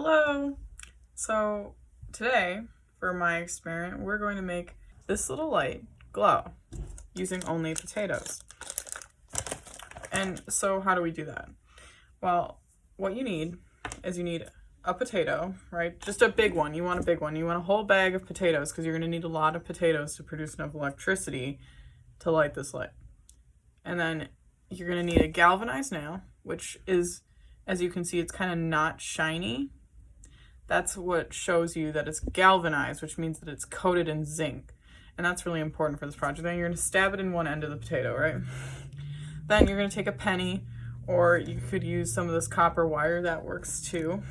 Hello! So today, for my experiment, we're going to make this little light glow using only potatoes. And so how do we do that? Well, what you need is a potato, right? Just a big one. You want a big one. You want a whole bag of potatoes because you're going to need a lot of potatoes to produce enough electricity to light this light. And then you're going to need a galvanized nail, which is, as you can see, it's kind of not shiny. That's what shows you that it's galvanized, which means that it's coated in zinc. And that's really important for this project. Then you're going to stab it in one end of the potato, right? Then you're going to take a penny, or you could use some of this copper wire, that works too.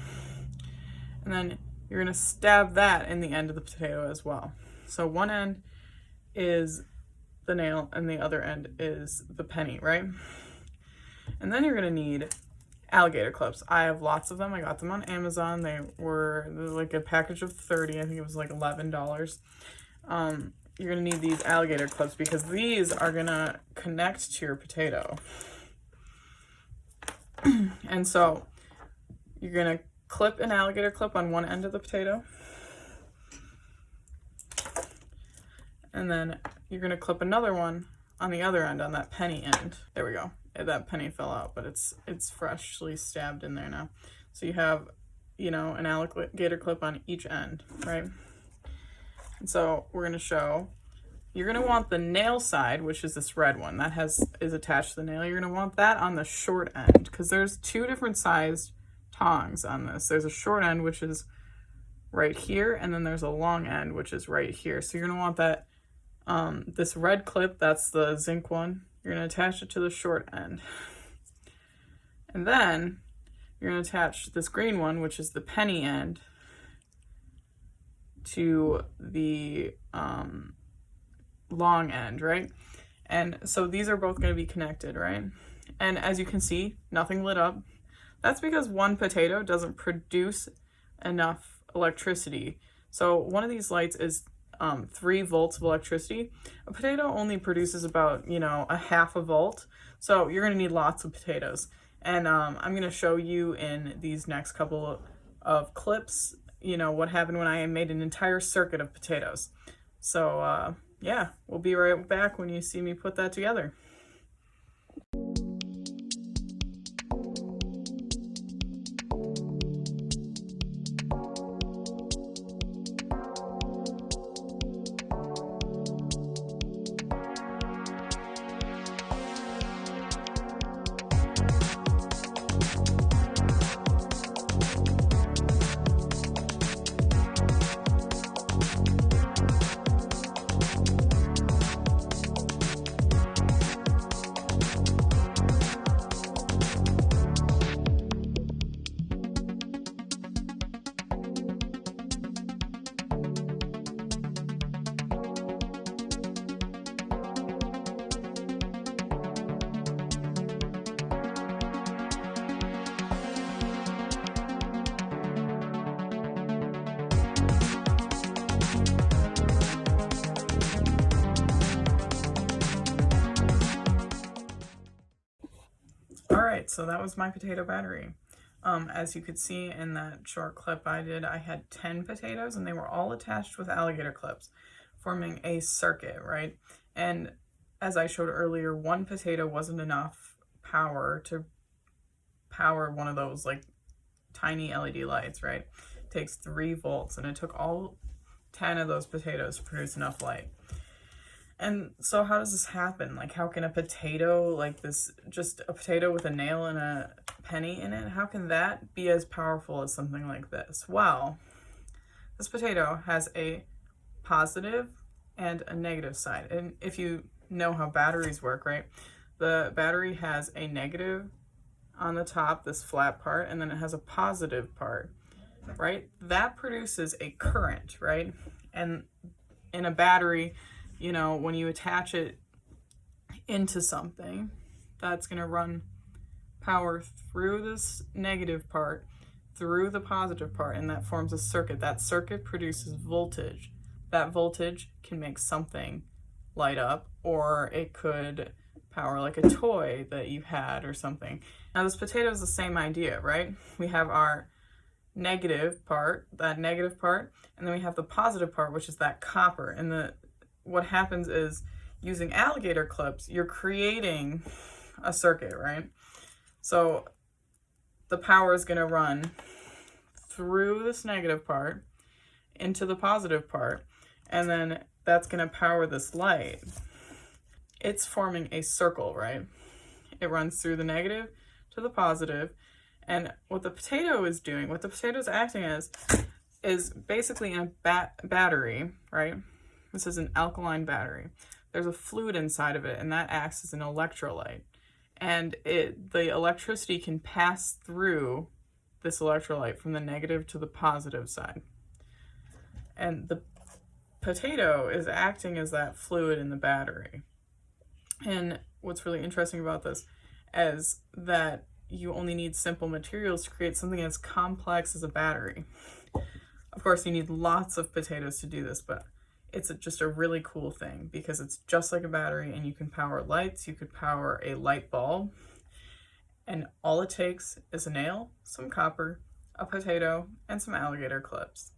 And then you're going to stab that in the end of the potato as well. So one end is the nail and the other end is the penny, right? And then you're going to need alligator clips. I have lots of them. I got them on Amazon. They were like a package of 30. I think it was like $11. You're going to need these alligator clips because these are going to connect to your potato. And so you're going to clip an alligator clip on one end of the potato. And then you're going to clip another one on the other end, on that penny end. There we go. That penny fell out, but it's freshly stabbed in there now. So you have, an alligator clip on each end, right? And so we're going to show, you're going to want the nail side, which is this red one that is attached to the nail. You're going to want that on the short end because there's two different sized tongs on this. There's a short end, which is right here, and then there's a long end, which is right here. So you're going to want that, this red clip, that's the zinc one. You're going to attach it to the short end. And then you're going to attach this green one, which is the penny end, to the long end, right? And so these are both going to be connected, right? And as you can see, nothing lit up. That's because one potato doesn't produce enough electricity. So one of these lights is 3 volts of electricity. A potato only produces about, a half a volt. So you're going to need lots of potatoes. And I'm going to show you in these next couple of clips, what happened when I made an entire circuit of potatoes. So yeah, we'll be right back when you see me put that together. Alright, so that was my potato battery. As you could see in that short clip I had 10 potatoes and they were all attached with alligator clips, forming a circuit, right? And as I showed earlier, one potato wasn't enough power to power one of those like tiny LED lights, right? It takes 3 volts and it took all 10 of those potatoes to produce enough light. And so how does this happen? Like, how can a potato like this, just a potato with a nail and a penny in it, how can that be as powerful as something like this? Well, this potato has a positive and a negative side. And if you know how batteries work, right? The battery has a negative on the top, this flat part, and then it has a positive part, right? That produces a current, right? And in a battery, when you attach it into something, that's going to run power through this negative part, through the positive part, and that forms a circuit. That circuit produces voltage. That voltage can make something light up, or it could power like a toy that you had or something. Now this potato is the same idea, right? We have our negative part, and then we have the positive part, which is that copper. And what happens is, using alligator clips, you're creating a circuit, right? So the power is going to run through this negative part into the positive part, and then that's going to power this light. It's forming a circle, right? It runs through the negative to the positive, and what the potato is doing, what the potato is acting as, is basically in a battery, right? This is an alkaline battery. There's a fluid inside of it, and that acts as an electrolyte. And the electricity can pass through this electrolyte from the negative to the positive side. And the potato is acting as that fluid in the battery. And what's really interesting about this is that you only need simple materials to create something as complex as a battery. Of course, you need lots of potatoes to do this, but it's just a really cool thing because it's just like a battery, and you can power lights, you could power a light bulb, and all it takes is a nail, some copper, a potato, and some alligator clips.